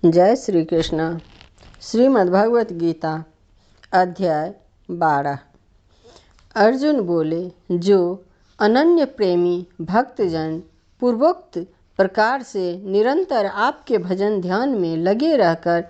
जय श्री कृष्ण। श्रीमद्भगवत गीता अध्याय 12। अर्जुन बोले, जो अनन्य प्रेमी भक्तजन पूर्वोक्त प्रकार से निरंतर आपके भजन ध्यान में लगे रहकर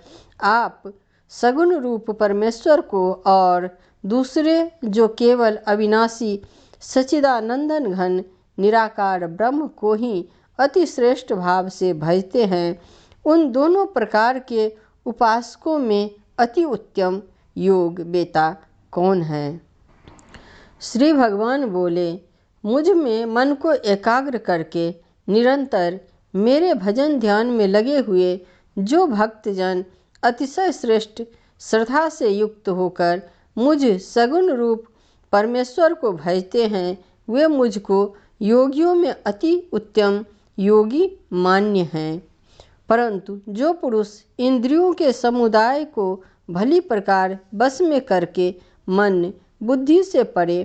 आप सगुण रूप परमेश्वर को और दूसरे जो केवल अविनाशी सच्चिदानंदन घन निराकार ब्रह्म को ही अति श्रेष्ठ भाव से भजते हैं, उन दोनों प्रकार के उपासकों में अति उत्तम योग बेता कौन है? श्री भगवान बोले, मुझ में मन को एकाग्र करके निरंतर मेरे भजन ध्यान में लगे हुए जो भक्तजन अतिशय श्रेष्ठ श्रद्धा से युक्त होकर मुझ सगुण रूप परमेश्वर को भजते हैं, वे मुझको योगियों में अति उत्तम योगी मान्य हैं। परंतु जो पुरुष इंद्रियों के समुदाय को भली प्रकार बस में करके मन बुद्धि से परे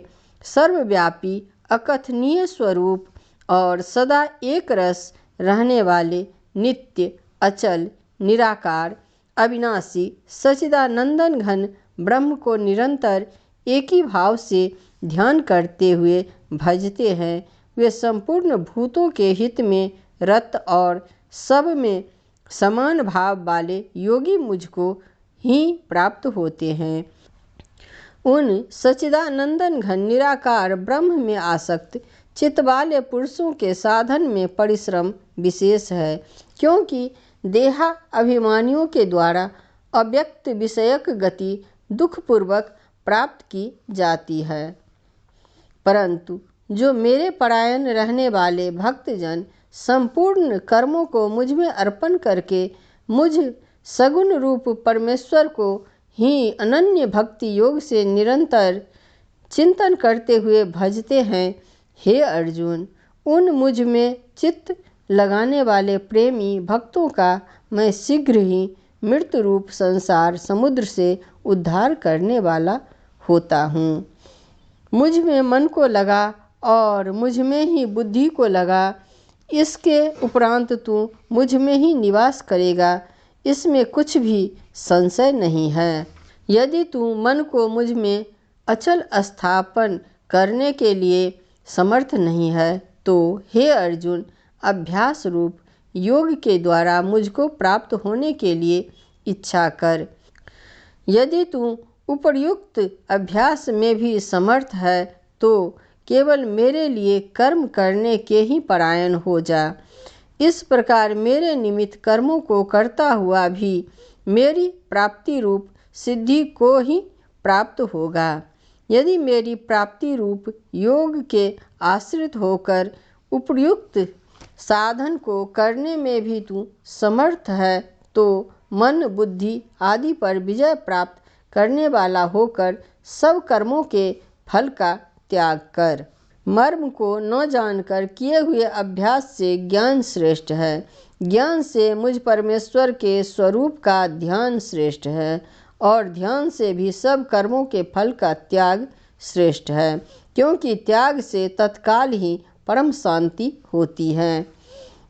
सर्वव्यापी अकथनीय स्वरूप और सदा एक रस रहने वाले नित्य अचल निराकार अविनाशी सच्चिदानंदन घन ब्रह्म को निरंतर एक ही भाव से ध्यान करते हुए भजते हैं, वे संपूर्ण भूतों के हित में रत और सब में समान भाव वाले योगी मुझको ही प्राप्त होते हैं। उन सच्चिदानंदन घन निराकार ब्रह्म में आसक्त चित्त वाले पुरुषों के साधन में परिश्रम विशेष है, क्योंकि देहा अभिमानियों के द्वारा अव्यक्त विषयक गति दुखपूर्वक प्राप्त की जाती है। परंतु जो मेरे परायण रहने वाले भक्तजन संपूर्ण कर्मों को मुझ में अर्पण करके मुझ सगुण रूप परमेश्वर को ही अनन्य भक्ति योग से निरंतर चिंतन करते हुए भजते हैं, हे अर्जुन, उन मुझ में चित्त लगाने वाले प्रेमी भक्तों का मैं शीघ्र ही मृत्यु रूप संसार समुद्र से उद्धार करने वाला होता हूँ। मुझ में मन को लगा और मुझ में ही बुद्धि को लगा, इसके उपरांत तू मुझ में ही निवास करेगा, इसमें कुछ भी संशय नहीं है। यदि तू मन को मुझ में अचल स्थापन करने के लिए समर्थ नहीं है, तो हे अर्जुन, अभ्यास रूप योग के द्वारा मुझको प्राप्त होने के लिए इच्छा कर। यदि तू उपर्युक्त अभ्यास में भी समर्थ है, तो केवल मेरे लिए कर्म करने के ही परायण हो जा। इस प्रकार मेरे निमित्त कर्मों को करता हुआ भी मेरी प्राप्ति रूप सिद्धि को ही प्राप्त होगा। यदि मेरी प्राप्ति रूप योग के आश्रित होकर उपर्युक्त साधन को करने में भी तू समर्थ है, तो मन बुद्धि आदि पर विजय प्राप्त करने वाला होकर सब कर्मों के फल का त्याग कर। मर्म को न जानकर किए हुए अभ्यास से ज्ञान श्रेष्ठ है। ज्ञान से मुझ परमेश्वर के स्वरूप का ध्यान श्रेष्ठ है, और ध्यान से भी सब कर्मों के फल का त्याग श्रेष्ठ है, क्योंकि त्याग से तत्काल ही परम शांति होती है।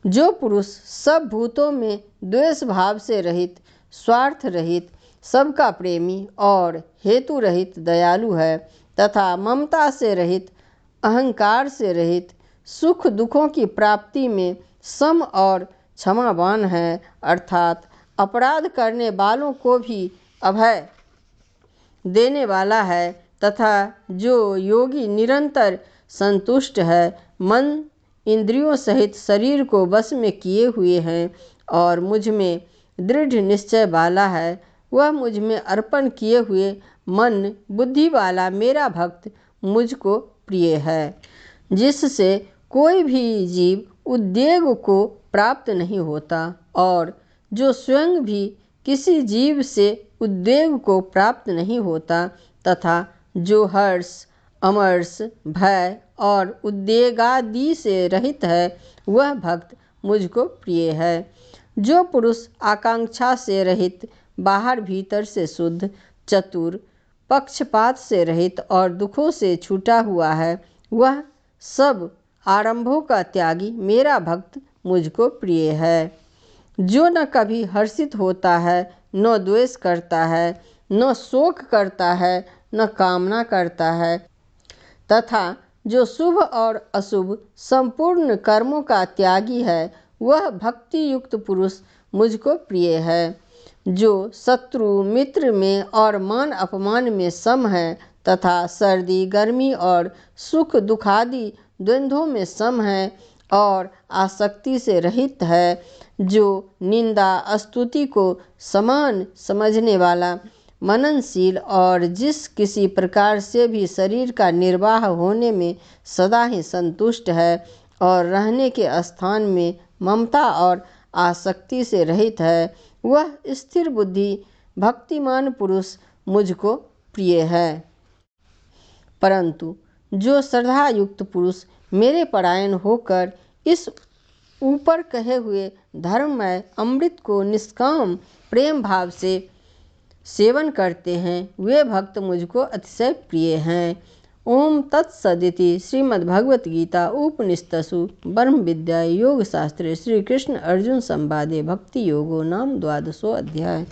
जो पुरुष सब भूतों में द्वेष भाव से रहित, स्वार्थ रहित, सबका प्रेमी और हेतु रहित दयालु है, तथा ममता से रहित, अहंकार से रहित, सुख दुखों की प्राप्ति में सम और क्षमावान है, अर्थात अपराध करने वालों को भी अभय देने वाला है, तथा जो योगी निरंतर संतुष्ट है, मन इंद्रियों सहित शरीर को वश में किए हुए हैं और मुझ में दृढ़ निश्चय वाला है, वह मुझ में अर्पण किए हुए मन बुद्धि वाला मेरा भक्त मुझको प्रिय है, जिससे कोई भी जीव उद्वेग को प्राप्त नहीं होता, और जो स्वयं भी किसी जीव से उद्वेग को प्राप्त नहीं होता, तथा जो हर्ष अमर्ष भय और उद्वेगादि से रहित है, वह भक्त मुझको प्रिय है। जो पुरुष आकांक्षा से रहित, बाहर भीतर से शुद्ध, चतुर, पक्षपात से रहित और दुखों से छूटा हुआ है, वह सब आरंभों का त्यागी मेरा भक्त मुझको प्रिय है। जो न कभी हर्षित होता है, न द्वेष करता है, न शोक करता है, न कामना करता है, तथा जो शुभ और अशुभ संपूर्ण कर्मों का त्यागी है, वह भक्ति युक्त पुरुष मुझको प्रिय है। जो शत्रु मित्र में और मान अपमान में सम है, तथा सर्दी गर्मी और सुख दुखादि द्वंद्वों में सम है और आसक्ति से रहित है। जो निंदा स्तुति को समान समझने वाला, मननशील और जिस किसी प्रकार से भी शरीर का निर्वाह होने में सदा ही संतुष्ट है और रहने के स्थान में ममता और आसक्ति से रहित है, वह स्थिर बुद्धि भक्तिमान पुरुष मुझको प्रिय है। परंतु जो श्रद्धा युक्त पुरुष मेरे परायण होकर इस ऊपर कहे हुए धर्ममय अमृत को निष्काम प्रेम भाव से सेवन करते हैं, वे भक्त मुझको अतिशय प्रिय हैं। ओम तत्सदिति। श्रीमद्भगवत गीता उपनिषत्सु ब्रह्म विद्या योग शास्त्रे श्री कृष्ण अर्जुन संवादे भक्ति योगो नाम 12वां अध्याय।